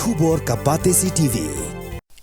Khubor ka Pyrthei TV.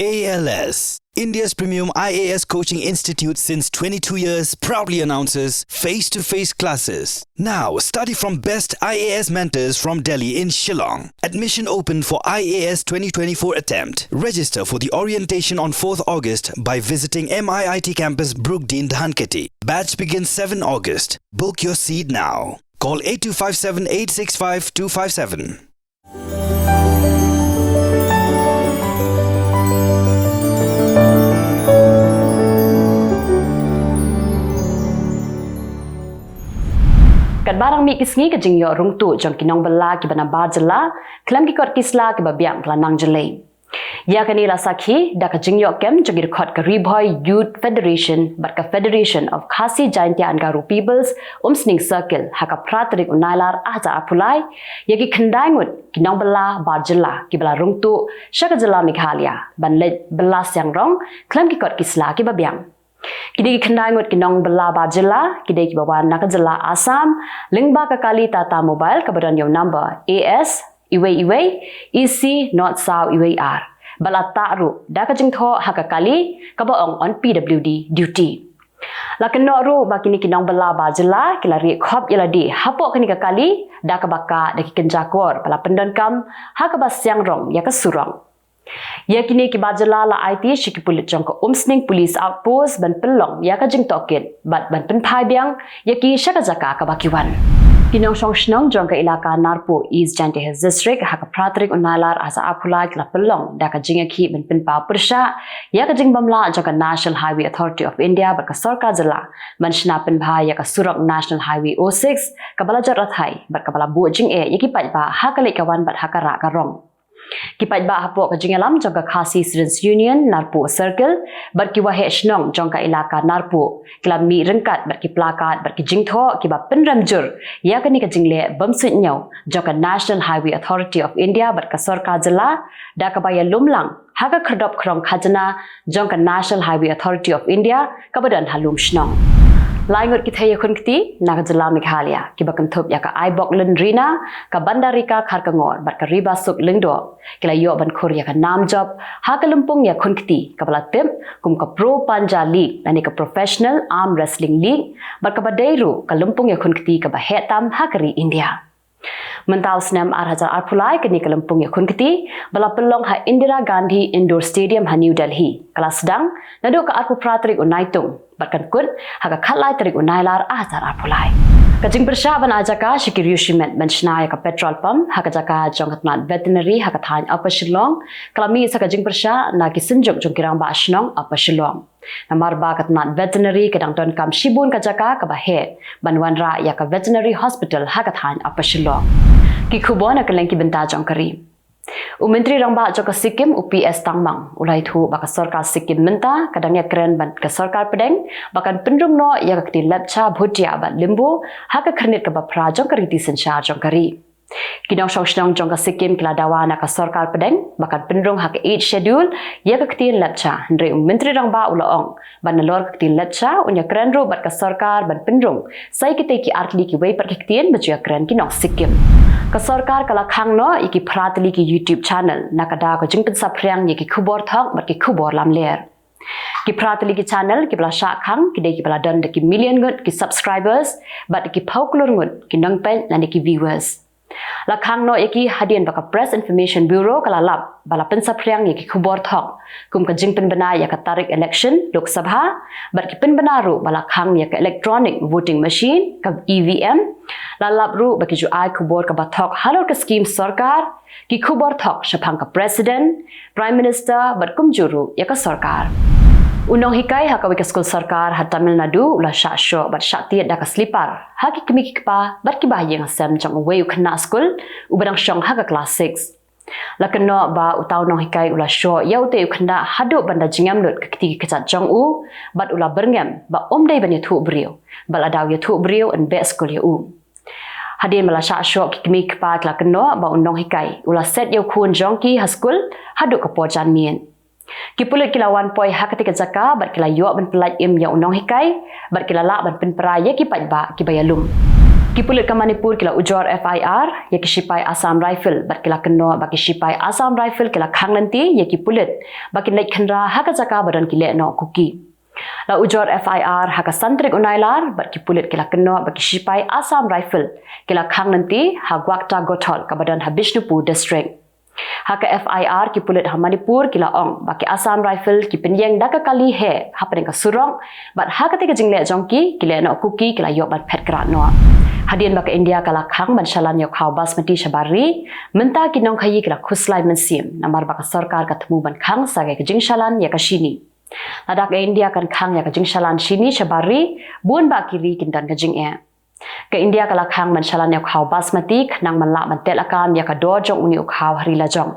ALS, India's premium IAS coaching institute since 22 years, proudly announces face-to-face classes. Now, study from best IAS mentors from Delhi in Shillong. Admission open for IAS 2024 attempt. Register for the orientation on 4th August by visiting MIIT campus Brookdean, Dhanketi. Batch begins 7 August. Book your seat now. Call 8257 865 257. Kat barang mi kisngi ke jingyo rung tu jong kinong bala ki bana bar Jylla klam ki kot kisla ki babiang kelanang Jylla. Ya kani la sakhi da ka jingyo kem jong kot ka Riboy Youth Federation bat ka Federation of Khasi Jaintia Angaru Peoples Umsning Circle haka pratrik Nailar aja apulai ya ki khandai ngut kinong bala bar Jylla ki bala rung tu shaka Jylla Meghalaya ban le bala siang rong klam ki kot kisla ki babiang. Kidai khandai ngot kinong bala ba Jylla kidai ki bawan nak Jylla Assam lingba ka kali tata mobile kabaran yo number AS iwe EC North South IWR bala taru da ka jingtho haka kali kabaong on PWD duty la keno ru ba kini kinong bala ba Jylla kilari khop yaladi hapo kini ka kali da ka baka da ki kenjakor bala pendonkam haka bas siang rong ya ka surong. Ya kini ki ba Jylla la IT shiki pulit jong ka umsning police outpost ban pelong ya ka jing toket bat ban penpai biang ya ki shaka jaka ka bakiwan. Kinong song shnong jong ka ilaka Narpo East Jaintia Hills District haka pratrik Nailar asa apulai la pelong da ka jing ki ban penpa persha ya ka jing bamla jong ka National Highway Authority of India bat ka sarkar Jylla ban shna penpa ya ka surok National Highway 06 ka bala Pyrthei bat ka bala bu jing ya ki pat ba haka le kawan bat haka ra ka rong. Kipat ba hapo ka jingalam jong ka Khasi Students Union Narpo Circle bat ki wahe shnong jong ka ilaka Narpo klami rengkat bat ki plakat bat ki jingtho ki ba penramjur ya ka ni ka jingle bamsut nyau jong ka National Highway Authority of India bat ka sarkar Jylla da ka baya lumlang haka khrdop khrong khajana jong ka National Highway Authority of India ka badan halum shnong. Laingot kita ya kun kiti nak Jylla Meghalaya ki bakam thop ya ka aibok lendrina ka bandarika kharkangor bat ka riba suk lengdo kila yo ban khur ya ka nam job ha ka lumpung ya kun kiti ka bala tem kum ka pro panja league ani ka professional arm wrestling league bat ka badairu ka lumpung ya kun kiti ka ba hetam hakari India. Mentau senam arhajar arpulai kini ke Lampung ya kun kiti bala pelong ha Indira Gandhi Indoor Stadium ha New Delhi kala sedang nadu ka arpu pratrik unaitung batkan kun ha ka khatlai tarik Nailar arhajar arpulai kajing persyaban ajaka shikiriu shimet benchna ya ka petrol pump ha ka jaka jongkatnat veterinary ha ka than apa Shillong kalami sa kajing persya na ki senjuk jongkirang ba shnong apa Shillong namar ba katnat veterinary kadang ton kam shibun ka jaka ka bahe banwan ra ya ka veterinary hospital ha ka than apa Shillong ki Khubor na Kylleng ki benta jongkari Menteri Rangba Joka Sikkim UPS Tangmang ulai thu baka sarkar Sikkim menta kadang ya keren ban ka sarkar Pedeng bahkan pendung no ya ka lepcha bhutia bat limbu ha ka khrnit ka bapra jongkari ti senchar jongkari kinong song jongka Sikkim kila dawa na ka sarkar Pedeng bahkan pendung ha ka 8 schedule ya ka lepcha ndre Menteri Rangba ulaong ban nalor ka lepcha unya keren ro bat ka sarkar ban pendung sai kite ki artli ki wei par kitien baju ya keren kinong Sikkim ka sarkar kala khang no iki pratli ki YouTube channel nakada ko jingpen saphriang ki Khubor thok bat ki Khubor lam ler ki pratli ki channel ki bala sha khang ki de ki bala dan de ki million ngut ki subscribers bat ki phauklur ngut ki nangpen lan ki viewers la khang no iki hadian baka press information bureau kala lap bala pen saphriang ki Khubor thok kum ka jingpen bana ya ka tarik election lok sabha bat ki pen bana ru bala khang ya ka electronic voting machine ka EVM lalap ru baki ju ai Khubor ka bathok halor ka scheme sarkar ki Khubor thok shaphang ka president prime minister bat kum juru ya ka sarkar unong hikai ha ka school sarkar ha Tamil Nadu ula sha sho bat sha tiat da ka slipar ha ki kimi ki pa bat ki bahayang sam jang wei khna school ubarang shong ha ka class 6 lakano ba utaw nong hikai ula sho ya ute khna hadu banda jingam lut ka ti ka chat jong u bat ula berngam ba dei ban ya thu brio bal adaw ya thu brio en be school ya hadin mala sha sho ki kimi ki pa lakano ba unong hikai ula set ya khun jong ki ha school hadu ka po jan mien ki pulut kilawan poi hakati ka jaka bat kila yo ban pelat im ya unong hikai bat kila la ban pen praya ki pat ba ki bayalum Kipulit ka Manipur kila ujor FIR ya kisipai Assam Rifle bat kila keno baki sipai Assam Rifle kila Khanglanti ya kipulit baki naik khendra haka jaka badan kile no kuki. La ujor FIR haka santrik Nailar bat kipulit kila keno baki sipai Assam Rifle kila Khanglanti ha Gwakta Gotol ka badan ha Bishnupur district. Haka FIR kipulit ha Manipur kila ong baki Assam Rifle ki penyeng daka kali he ha paling ka surong bat haka tega jingle jongki kile no kuki kila yok bat pet krat no. Hadian baka India kala khang manshalan yok khau basmati shabari menta kinong khayi kala khuslai mensim namar baka sarkar ka thmu ban khang sage ka jingshalan ya ka shini ladak India kan khang ya ka jingshalan shini shabari bun ba kiri kindan ka jing e ka India kala khang manshalan yok khau basmati nang manla man tel akam ya ka do jong uni khau hari la jong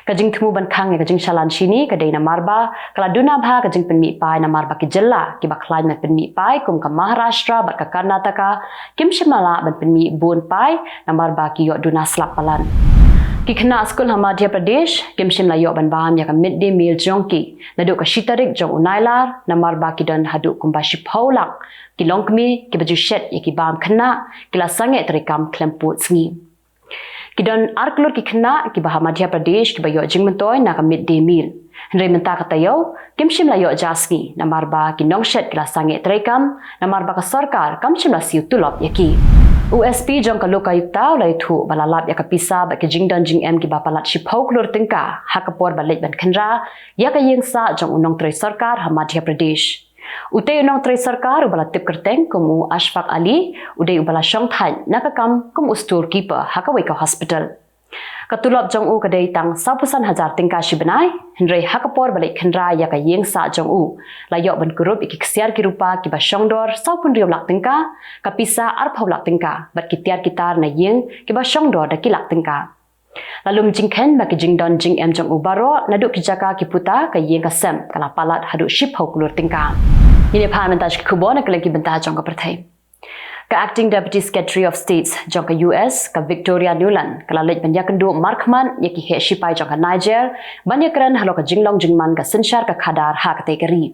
ka jing thmu ban khang ya ka jingshalan shini ka deina marba kala duna bha ka jing penmi pai namar baki Jylla ki ba khlai na penmi pai kum ka Maharashtra bat ka Karnataka kim shimala ban penmi bun pai namar baki yo duna slap palan ki khna school ha Madhya Pradesh kim shimla yo ban bam ya ka midday meal jongki nadu ka shitarik jong Nailar namar baki dan hadu kum ba shipholak ki longkmi ki baju shet ya ki bam khna kila sange trikam klemput sngi Kidan arklur ki khna ki bah Madhya Pradesh ki bayo jingmentoy na ka midday meal Henry menta katayo kimshim la yo jasni namar ba ki nongshet kila sange trekam namar ba ka sarkar kamshim la siu tulop yaki USP jong ka lokayukta lai thu balalap ya ka pisa ba ki jingdan jing em ki ba palat shiphok lur tingka hakapor balit ban khandra ya ka yengsa jong unong tre sarkar ha Madhya Pradesh Uday unong tre sarkar ubala tip kerteng kumu Ashfaq Ali uday ubala syong than nakakam kum ustur kipa hakawai ka hospital. Katulop jong u kadai tang 10,000 tingka shibanai Henry hakapor balik khandra ya ka yeng sa jong u layok ban kurup ikiksiar ki rupa ki ba syong dor 10,000 lak tingka kapisa arphau lak tingka bat kitiar kitar na yeng ki ba syong dor da ki lak tingka. Lalu jingken bagi jingdon jing em jong ubaro naduk kijaka kiputa ka yeng kasem kala palat hadu shiphau kulur tingka. Ini parliamentaj Khubor nak lagi bentah jong ka Pyrthei. Ka acting deputy secretary of states jong ka US ka Victoria Nuland kala lej banya kendu markman yaki he shipai jong ka Niger banya keren halo ka jinglong jingman ka sensyar ka khadar ha ka tegeri.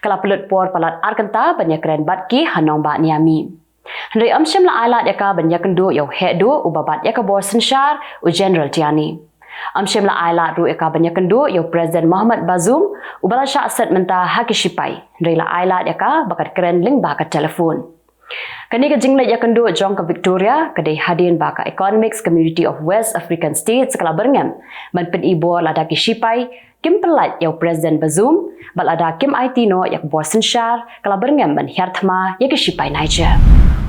Kala pelut por palat arkanta banya keren batki hanong ba niami. Henry amshim la ailat yaka banya kendu yau he do ubabat yaka bor sensyar u general tiani. Amshim la ailat ru yaka banya kendu yau President Muhammad Bazoum ubala sya aset menta haki shipai. Henry la ailat yaka bakat keren ling ba ka telefon. Kani ka jinglet ya kendu jong ka Victoria kadai hadin ba ka Economics Community of West African States kala berngem man pen ibor lada ki shipai kim pelat yau President Bazoum balada kim IT no yak bor sensyar kala berngem man hiarthma ya ki shipai Niger.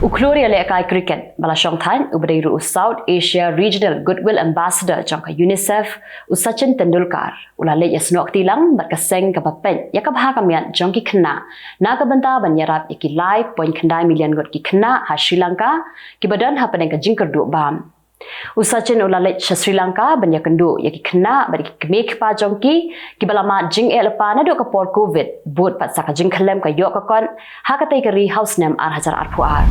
Uklori ale kai cricket bala syong than ubadai ru South Asia Regional Goodwill Ambassador jong ka UNICEF Sachin Tendulkar ulale ya snok tilang bat ka seng ka bapen ya ka bha ka mian jong ki khna na ka banta banyarap iki live point khandai million got ki khna ha Sri Lanka ki badan ha paneng ka jingker du bam Usachin ulale Sri Lanka banya kendu ya ki khna bat ki mek pa jong ki balama jing elpa na do ka por covid bot pat sa ka jing khlem ka yo ka kon ha ka tai ka ri house nem ar hajar ar phuar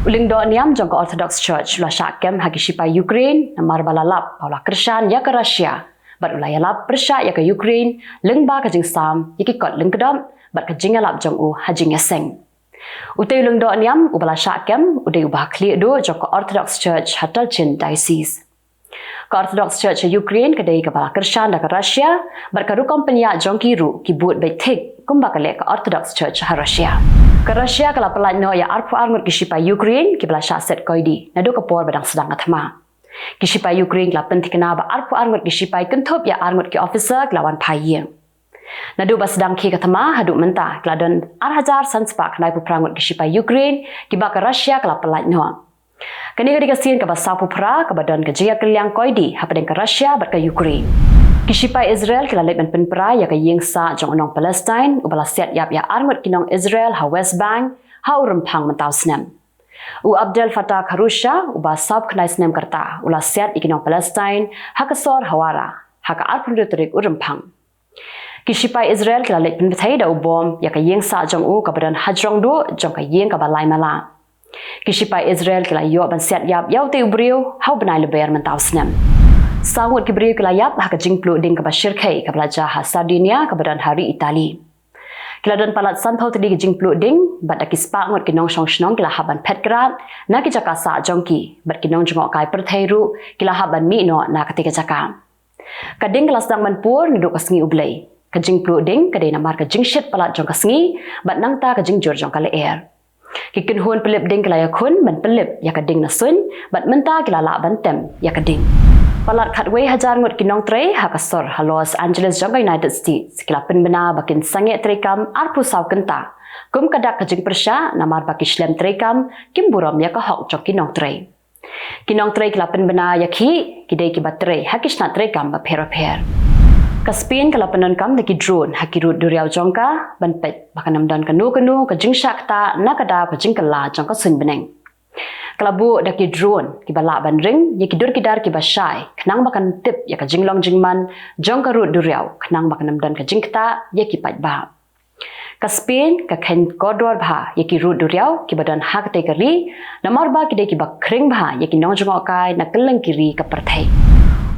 uling do niam jong ka Orthodox Church la shakem ha ki shipa Ukraine na mar balalap paula Krishan ya ka Russia bat ulaya lap persha ya ka Ukraine lengba ka jing sam ya ki kot leng kedom bat ka jing alap jong u ha jing ya seng Utai lung do niam ubala syakem udai ubah kli do jong ka Orthodox Church hatal chin diocese. Ka Orthodox Church Ukraine kadai ka bala Krishan da ka Russia bar ka rukom penya jong ki ru ki but bai thik kumba ka le ka Orthodox Church ha Russia. Ka Russia kala pelat no ya arpu arngut ki shipa Ukraine ki bala syaset koidi na do ka por badang sedang athma. Ki shipa Ukraine kala pentikna ba arpu arngut ki shipa kenthop ya arngut ki officer kelawan phayeng. Nadu ba sedang ki katama hadu menta kladon arhajar sanspak nai puprangut ki shipa Ukraine ki ba ka Russia kala pelat no. Kani ka dikasian ka ba sapu pra ka badan ka jia Kylleng koidi hapadeng ka Russia bat ka Ukraine. Ki shipa Israel kala leban penpra ya ka yengsa jong onong Palestine ubala set yap ya arngut kinong Israel ha West Bank ha urempang mentau snem. U Abdel Fattah Karusha uba sab knai snem karta ula set ikinong Palestine ha ka sor hawara ha ka arpun retorik urempang. Kishipai Israel kila lek Pyrthei da ubom ya ka yeng sa jong u ka badan hajrong do jong ka yeng ka balai mala. Kishipai Israel kila yo ban set yap yaw te ubriu hau banai leber mentau snem. Sangut kibriu kila yap ha ka jingplu ding ka bashir kai ka belajar ha Sardinia ka badan hari Itali. Kila don palat sanpau tadi jing plu ding bat da kispa ngot kinong shong shnong kila haban pet grat na ki jaka sa jongki bat kinong jengok kai Pyrthei ru kila haban mi no na ketika jaka kading kelas dang manpur ngiduk kasngi ublei kajing plu ding kadai namar kajing shit palat jong kasngi bat nang ta kajing jor jong kala air kikin hun pelip ding kila yakun man pelip ya kading nasun bat menta kila la bantem ya kading Palat katwe hajar ngut kinong trei hakasor ha Los Angeles jangka United States kila penbena bakin sange trekam arpu saw kenta kum kadak kajing persya namar baki shlem trekam kim buram ya ka hok jok kinong trei kila penbena yakhi kidai ki batrei hakishna trekam ba per kaspin kala penankam deki drone hakirut duriau jongka banpet bakanam dan kanu kajing syakta nakada kajing kala jongka sun beneng Kalabu daki drone ki balak ban ring ye kidur kidar ki basai kenang bakan tip ya ka jinglong jingman jong karut duriau kenang bakan namdan ka jingkta ye ki pat ba kaspin ka khen kodor bha ye ki rut duriau ki badan hak te kari namar ba ki de ki bak kring bha ye ki nong jongok kai na Kylleng kiri ka Pyrthei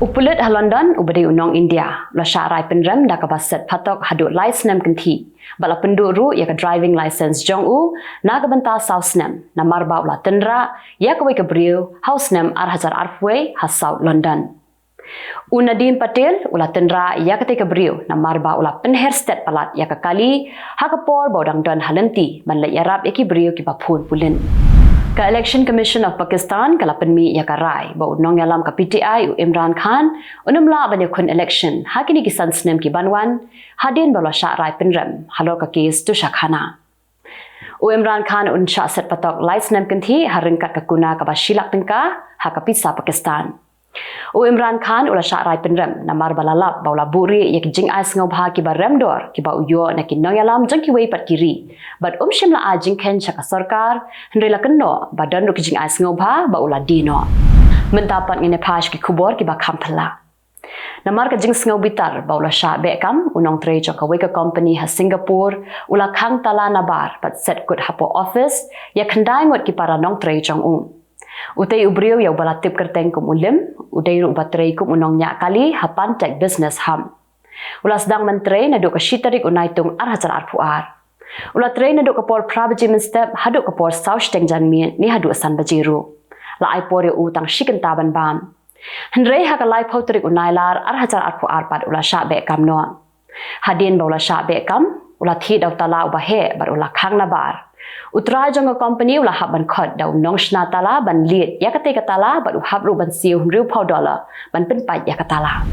upulet ha London ubade unong India la syarai penrem da ka baset patok hadut license kenti bala penduk ru ya ka driving license jong u na ka benta south nem namar ba ula tendra ya ka wei ka briu house nem ar arfway ha south London Nadim Patel ula tendra ya ka te ka briu namar ba ula penher state palat ya ka kali ha ka por bodang don halenti ban la yarap ya ki briu ki ba phun pulin Ka Election Commission of Pakistan kala penmi ya karai ba unong yalam ka PTI u Imran Khan unumla ban yakun election hakini kisan snem ki banwan hadin bala syarai penrem halor ka kes tu syakhana u Imran Khan un syak set patok lai snem kenti haringkat ka kuna ka basilak tengka ha ka pisa Pakistan u Imran Khan ula syarai penrem namar balalap baula buri yak jing ais ngau bha ki barem dor ki ba uyo na ki nong yalam jang ki wei pat kiri bat shimla a jing khen chaka sarkar hendri la kenno badan ru ki jing ais ngau bha ba ula dino mentapat ngine pash ki Khubor ki ba khampala namar ka jing ngau bitar ba ula sya bekam unong trei chaka wei ka company ha Singapore ula khang tala nabar pat set kut hapo office ya khandai ngot ki para nong trei chong Utai ubriu ya balatip kerteng kum ulim, udai ru batrei kum unong nyak kali hapan tech business ham. Ulas dang menteri naduk ke shitarik unaitung arhajar arpuar. Ulat trei naduk ke por prabaji menstep haduk ke por saush teng janmin ni haduk san bajiru. La ai por u tang shiken taban bam. Hendrei hakalai pauterik Nailar arhajar arpuar pad ula syak bekam no. Hadin ba ula syak bekam, ula thi daw tala ubahe bar ula khang nabar. Utra jong company ula haban khot da nong shna tala ban liet ya kate katala ba habru ban siu riu $1 ban pen pat ya katala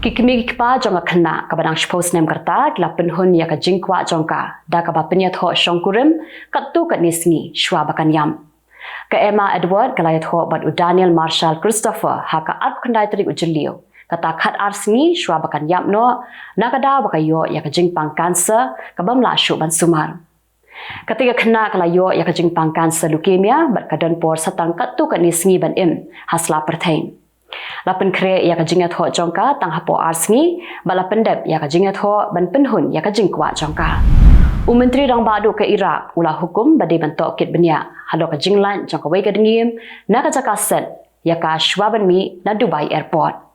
kikmi kpa jong khna ka badang post nem karta kila penhun ya ka jingkwa jongka da ka ba penyat ho shongkurim katu kat nisngi shwa bakan yam ka Emma Edward kala yat ho bat u Daniel Marshall Christopher ha ka ap khandai trik u Jylla kata khat arsngi shwa bakan yam no nakada bakayo ya ka jingpang cancer ka bamla shu ban sumar Ketika kena kalayo ya kajing pangkan leukemia bat kadan por satang katu kan nisngi ban hasla Pyrthei. Lapen kre ya kajing atho jongka tang hapo arsngi bala pendep ya kajing atho ban penhun ya kajing kwa jongka. Menteri rang badu ke Iraq ulah hukum bade bantok kit benya halo kajing lan jongka wei kadengim na kajaka set ya ka shwaban mi na Dubai airport.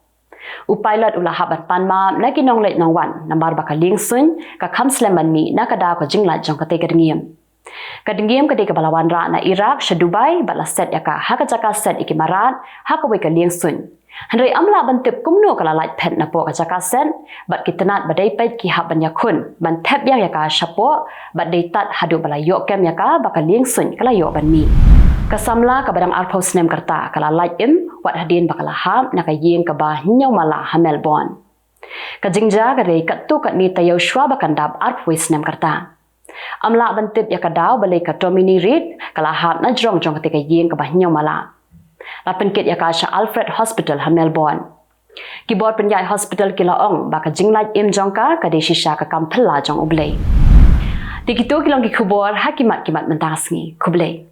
Pilot ulah haban panma na kinong let nong wan nambar baka lingsun ka kamsleman mi na kada ko jingla jong kate kadengiem kade ka balawan ra na Iraq sha Dubai bala set ya ka haka jaka set ikimarat haka we ka lingsun hendrai amla bantip kumno kala light pen na po ka jaka set bat kitanat badai pet ki haban yakun ban tap yang ya ka shapo bat dei tat hadu bala yok kem ya ka baka lingsun kala yok ban mi Kasamla ka badang arpos nem karta kala light wat hadin bakala ham na kayeng ka ba hinyaw mala ha Melbourne. Kajingja ka rei katu kat ni tayaw shwa bakandab arpwis nem karta. Amla bantip ya kadaw balay ka Domini Reed kala ham na jrong jong kati kayeng ka ba hinyaw mala. Lapan kit ya ka siya Alfred Hospital ha Melbourne. Kibor penyai hospital kilaong baka jinglait jong ka kade shisha ka kampela jong ublay. Di kitu kilong ki Khubor hakimat kimat mentasngi kublay.